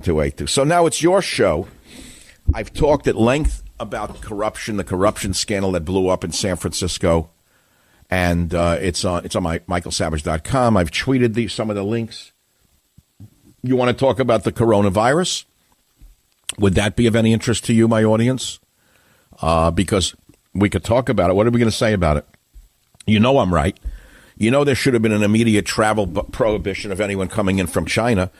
282. So now it's your show. I've talked at length about corruption, the corruption scandal that blew up in San Francisco, and it's on my michaelsavage.com. I've tweeted some of the links. You want to talk about the coronavirus? Would that be of any interest to you, my audience? Because we could talk about it. What are we going to say about it? You know I'm right. You know there should have been an immediate travel prohibition of anyone coming in from China.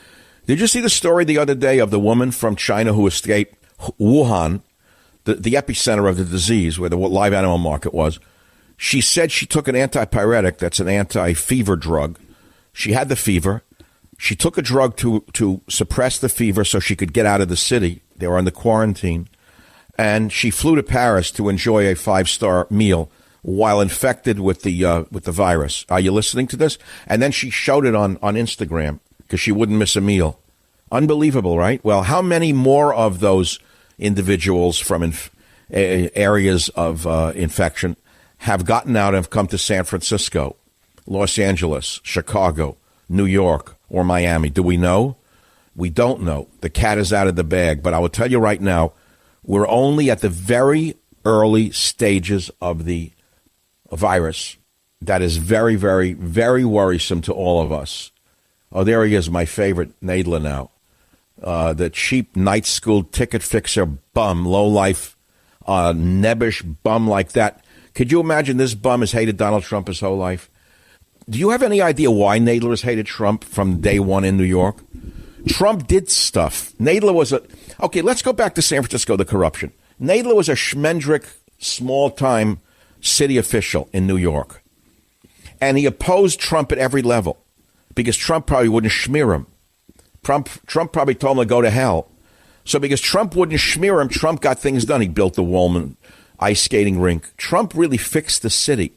Did you see the story the other day of the woman from China who escaped Wuhan, the epicenter of the disease where the live animal market was? She said she took an antipyretic, that's an anti-fever drug. She had the fever. She took a drug to suppress the fever so she could get out of the city. They were under quarantine. And she flew to Paris to enjoy a 5-star meal while infected with the virus. Are you listening to this? And then she showed it on Instagram because she wouldn't miss a meal. Unbelievable, right? Well, how many more of those individuals from areas of infection have gotten out and have come to San Francisco, Los Angeles, Chicago, New York, or Miami? Do we know? We don't know. The cat is out of the bag. But I will tell you right now, we're only at the very early stages of the virus. That is very, very, very worrisome to all of us. Oh, there he is, my favorite, Nadler now. The cheap night school ticket fixer bum, low-life, nebbish bum like that. Could you imagine this bum has hated Donald Trump his whole life? Do you have any idea why Nadler has hated Trump from day one in New York? Trump did stuff. Nadler was okay, let's go back to San Francisco, the corruption. Nadler was a schmendrick, small-time city official in New York. And he opposed Trump at every level because Trump probably wouldn't schmear him. Trump probably told him to go to hell. So because Trump wouldn't schmear him, Trump got things done. He built the Woolman ice skating rink. Trump really fixed the city.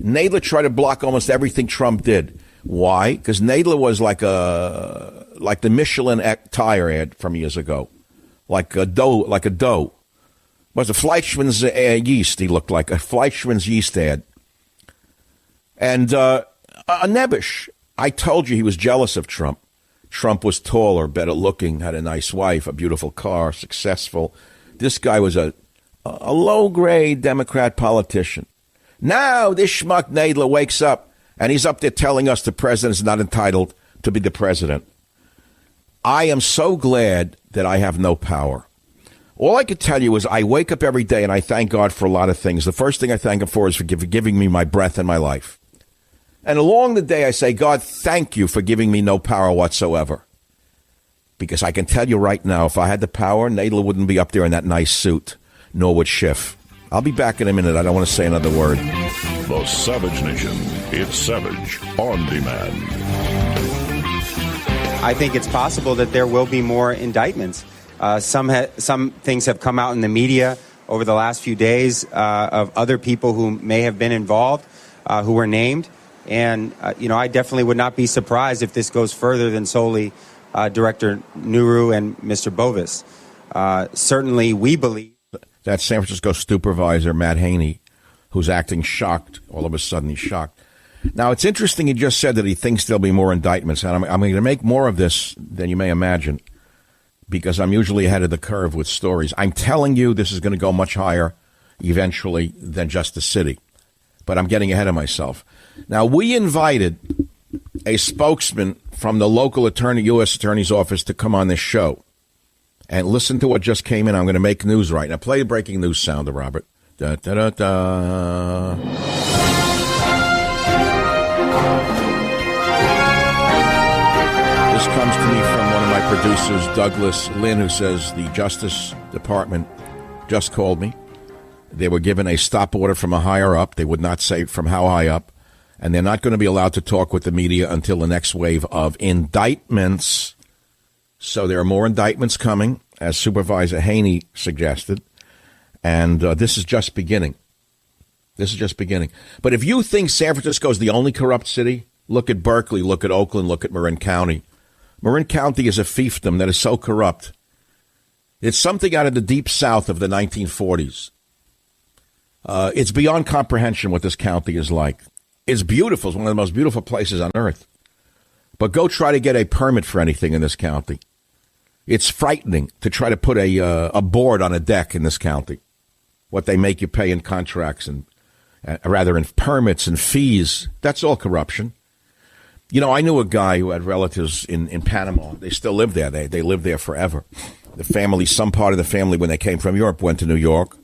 Nadler tried to block almost everything Trump did. Why? Because Nadler was like the Michelin tire ad from years ago, like a dough. Was a Fleischmann's yeast? He looked like a Fleischmann's yeast ad, and a nebbish. I told you he was jealous of Trump. Trump was taller, better looking, had a nice wife, a beautiful car, successful. This guy was a low-grade Democrat politician. Now this schmuck Nadler wakes up, and he's up there telling us the president's not entitled to be the president. I am so glad that I have no power. All I can tell you is I wake up every day, and I thank God for a lot of things. The first thing I thank him for is for giving me my breath and my life. And along the day, I say, God, thank you for giving me no power whatsoever. Because I can tell you right now, if I had the power, Nadler wouldn't be up there in that nice suit, nor would Schiff. I'll be back in a minute. I don't want to say another word. The Savage Nation. It's Savage on Demand. I think it's possible that there will be more indictments. Some things have come out in the media over the last few days of other people who may have been involved, who were named. And, I definitely would not be surprised if this goes further than solely Director Nuru and Mr. Bovis. Certainly, we believe. That's San Francisco supervisor Matt Haney, who's acting shocked. All of a sudden, he's shocked. Now, it's interesting he just said that he thinks there'll be more indictments. And I'm going to make more of this than you may imagine because I'm usually ahead of the curve with stories. I'm telling you this is going to go much higher eventually than just the city. But I'm getting ahead of myself. Now, we invited a spokesman from the local U.S. Attorney's Office to come on this show and listen to what just came in. I'm going to make news right now. Play the breaking news sounder, Robert. Da, da, da, da. This comes to me from one of my producers, Douglas Lynn, who says the Justice Department just called me. They were given a stop order from a higher up. They would not say from how high up. And they're not going to be allowed to talk with the media until the next wave of indictments. So there are more indictments coming, as Supervisor Haney suggested. And this is just beginning. This is just beginning. But if you think San Francisco is the only corrupt city, look at Berkeley, look at Oakland, look at Marin County. Marin County is a fiefdom that is so corrupt. It's something out of the deep south of the 1940s. It's beyond comprehension what this county is like. It's beautiful. It's one of the most beautiful places on earth. But go try to get a permit for anything in this county. It's frightening to try to put a board on a deck in this county. What they make you pay in contracts and rather in permits and fees. That's all corruption. You know, I knew a guy who had relatives in Panama. They still live there. They lived there forever. The family, some part of the family, when they came from Europe, went to New York.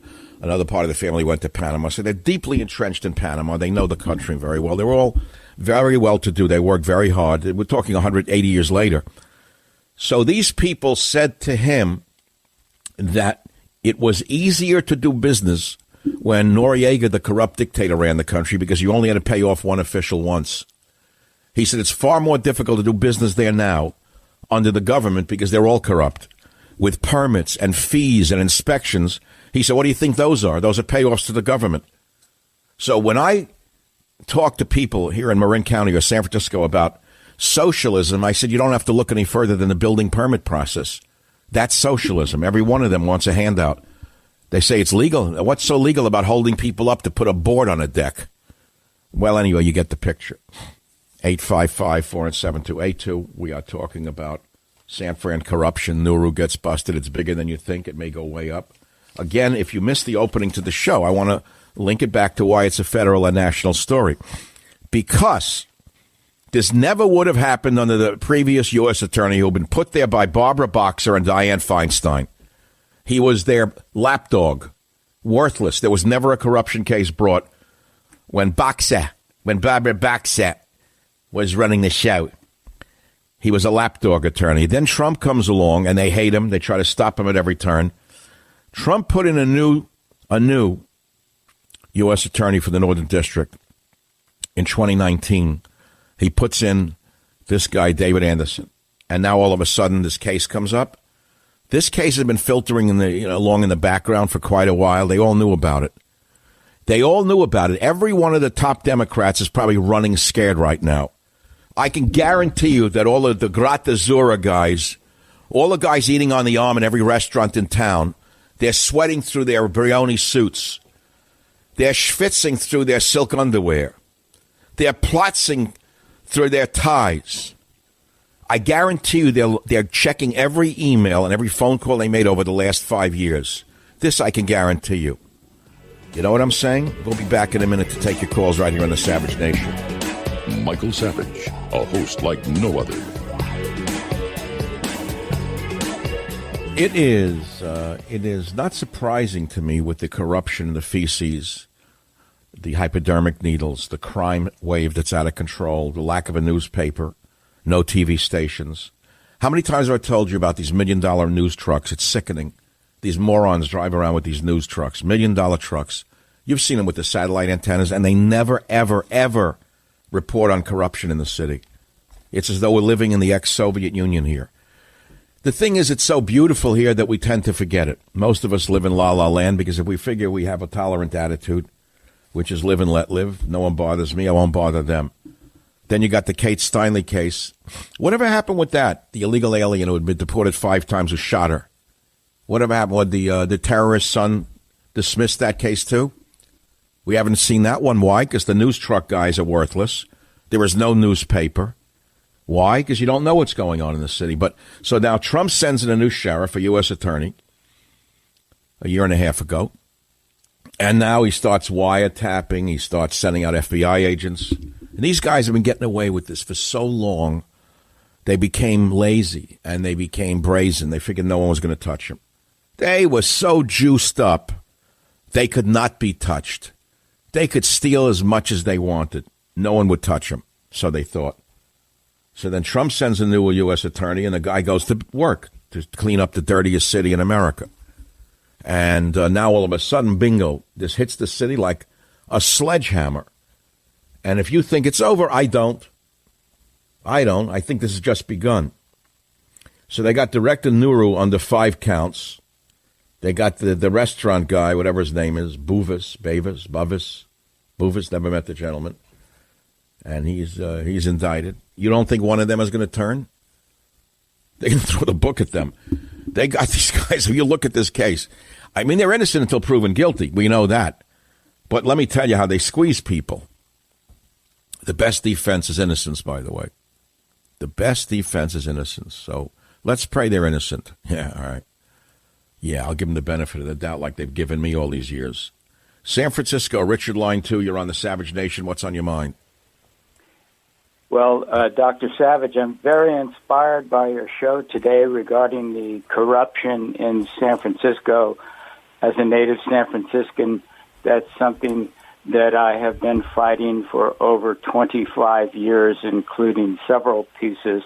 Another part of the family went to Panama. So they're deeply entrenched in Panama. They know the country very well. They're all very well-to-do. They work very hard. We're talking 180 years later. So these people said to him that it was easier to do business when Noriega, the corrupt dictator, ran the country because you only had to pay off one official once. He said it's far more difficult to do business there now under the government because they're all corrupt with permits and fees and inspections. He said, what do you think those are? Those are payoffs to the government. So when I talk to people here in Marin County or San Francisco about socialism, I said, you don't have to look any further than the building permit process. That's socialism. Every one of them wants a handout. They say it's legal. What's so legal about holding people up to put a board on a deck? Well, anyway, you get the picture. 855-472-82. We are talking about San Fran corruption. Nauru gets busted. It's bigger than you think. It may go way up. Again, if you missed the opening to the show, I want to link it back to why it's a federal and national story. Because this never would have happened under the previous U.S. attorney who had been put there by Barbara Boxer and Dianne Feinstein. He was their lapdog, worthless. There was never a corruption case brought when Barbara Boxer was running the show. He was a lapdog attorney. Then Trump comes along, and they hate him. They try to stop him at every turn. Trump put in a new U.S. attorney for the Northern District in 2019. He puts in this guy, David Anderson. And now all of a sudden this case comes up. This case has been filtering along in the background for quite a while. They all knew about it. Every one of the top Democrats is probably running scared right now. I can guarantee you that all of the Grata Zura guys, all the guys eating on the arm in every restaurant in town, they're sweating through their Brioni suits. They're schwitzing through their silk underwear. They're plotzing through their ties. I guarantee you they're checking every email and every phone call they made over the last 5 years. This I can guarantee you. You know what I'm saying? We'll be back in a minute to take your calls right here on the Savage Nation. Michael Savage, a host like no other. It is not surprising to me with the corruption, the feces, the hypodermic needles, the crime wave that's out of control, the lack of a newspaper, no TV stations. How many times have I told you about these $1 million news trucks? It's sickening. These morons drive around with these news trucks, $1 million trucks. You've seen them with the satellite antennas, and they never, ever, ever report on corruption in the city. It's as though we're living in the ex-Soviet Union here. The thing is, it's so beautiful here that we tend to forget it. Most of us live in la-la land because if we figure we have a tolerant attitude, which is live and let live, no one bothers me, I won't bother them. Then you got the Kate Steinle case. Whatever happened with that? The illegal alien who had been deported 5 times who shot her. Whatever happened with the terrorist's son dismissed that case too? We haven't seen that one. Why? Because the news truck guys are worthless. There is no newspaper. Why? Because you don't know what's going on in the city. But so now Trump sends in a new sheriff, a U.S. attorney, a year and a half ago. And now he starts wiretapping. He starts sending out FBI agents. And these guys have been getting away with this for so long. They became lazy and they became brazen. They figured no one was going to touch them. They were so juiced up, they could not be touched. They could steal as much as they wanted. No one would touch them, so they thought. So then Trump sends a new U.S. attorney, and the guy goes to work to clean up the dirtiest city in America. And now all of a sudden, bingo, this hits the city like a sledgehammer. And if you think it's over, I don't. I think this has just begun. So they got Director Nauru under 5 counts. They got the restaurant guy, whatever his name is, Buvis, never met the gentleman. And he's indicted. You don't think one of them is going to turn? They're going to throw the book at them. They got these guys. If you look at this case, I mean, they're innocent until proven guilty. We know that. But let me tell you how they squeeze people. The best defense is innocence, by the way. The best defense is innocence. So Let's pray they're innocent. Yeah, all right. Yeah, I'll give them the benefit of the doubt like they've given me all these years. San Francisco, Richard, line 2, you're on the Savage Nation. What's on your mind? Well, Dr. Savage, I'm very inspired by your show today regarding the corruption in San Francisco. As a native San Franciscan, that's something that I have been fighting for over 25 years, including several pieces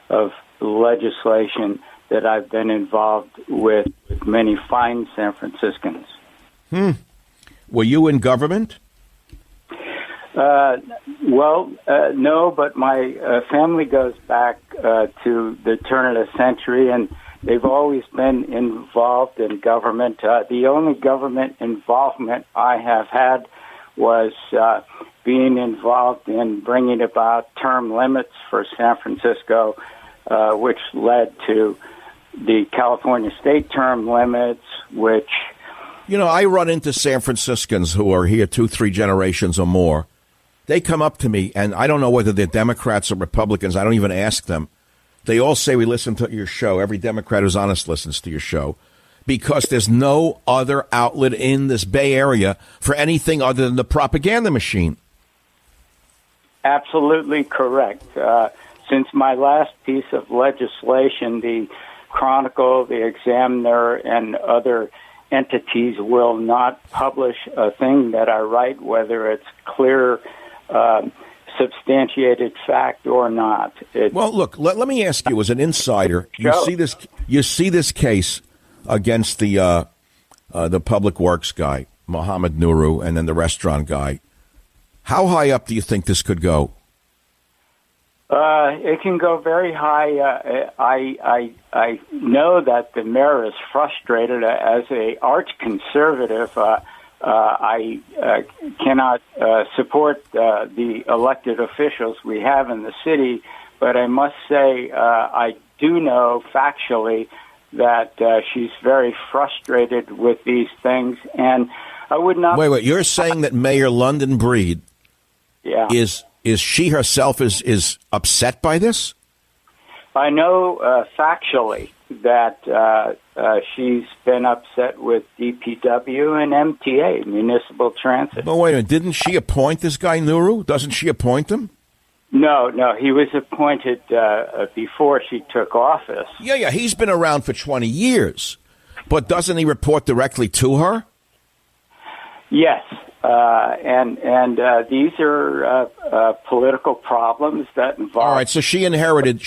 of legislation that I've been involved with many fine San Franciscans. Were you in government? No, but my family goes back to the turn of the century, and they've always been involved in government. The only government involvement I have had was being involved in bringing about term limits for San Francisco, which led to the California state term limits, which... You know, I run into San Franciscans who are here 2-3 generations or more. They come up to me, and I don't know whether they're Democrats or Republicans. I don't even ask them. They all say we listen to your show. Every Democrat who's honest listens to your show because there's no other outlet in this Bay Area for anything other than the propaganda machine. Absolutely correct. Since my last piece of legislation, the Chronicle, the Examiner, and other entities will not publish a thing that I write, whether it's clear, substantiated fact or not. Well, look, let me ask you, as an insider, you see this case against the public works guy, Mohammed Nuru, and then the restaurant guy. How high up do you think this could go? It can go very high. I know that the mayor is frustrated. As a arch conservative, I cannot support the elected officials we have in the city, but I must say I do know factually that she's very frustrated with these things, and I would not... Wait, you're saying that Mayor London Breed is she herself is upset by this? I know factually that she's been upset with DPW and MTA, Municipal Transit. But wait a minute, didn't she appoint this guy Nuru? Doesn't she appoint him? No, he was appointed before she took office. Yeah, he's been around for 20 years. But doesn't he report directly to her? Yes, and these are political problems that involve... All right, so she inherited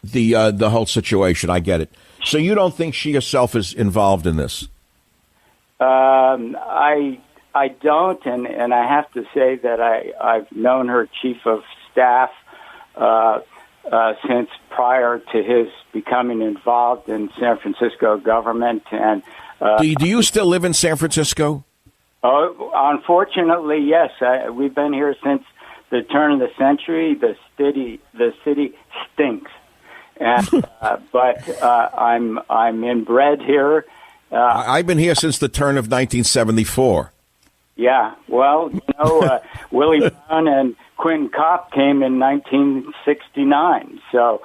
the whole situation. I get it. So you don't think she herself is involved in this? I don't, and I have to say that I've known her chief of staff since prior to his becoming involved in San Francisco government. And do you still live in San Francisco? Oh, unfortunately, yes. We've been here since the turn of the century. The city stinks, and but I'm inbred here. I've been here since the turn of 1974. Yeah, well, Willie Brown and Quentin Kopp came in 1969. So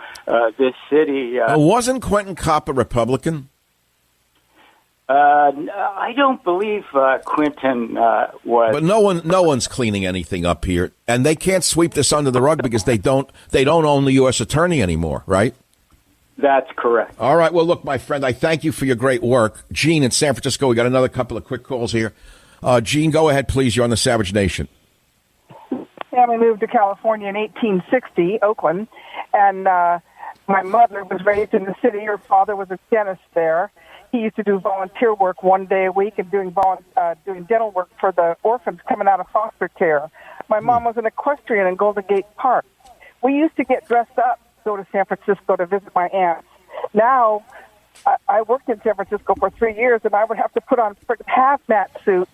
this city... wasn't Quentin Kopp a Republican? I don't believe Quentin was. But no one's cleaning anything up here, and they can't sweep this under the rug because they don't own the U.S. attorney anymore, right? That's correct. All right. Well, look, my friend, I thank you for your great work. Gene in San Francisco, we got another couple of quick calls here. Gene, go ahead, please. You're on the Savage Nation. Family moved to California in 1860, Oakland, and my mother was raised in the city. Her father was a dentist there. He used to do volunteer work 1 day a week and doing dental work for the orphans coming out of foster care. My mom was an equestrian in Golden Gate Park. We used to get dressed up, go to San Francisco to visit my aunts. Now, I worked in San Francisco for 3 years, and I would have to put on a hazmat suit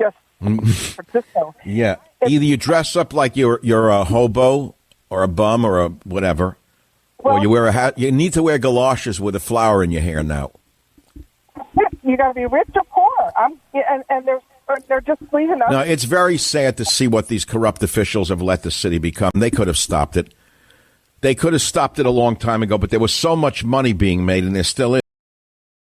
just San Francisco. Yeah, either you dress up like you're a hobo or a bum or a whatever, or you wear a hat. You need to wear galoshes with a flower in your hair now. You got to be rich or poor. And they're just leaving us. No, it's very sad to see what these corrupt officials have let the city become. They could have stopped it. They could have stopped it a long time ago, but there was so much money being made, and there still is.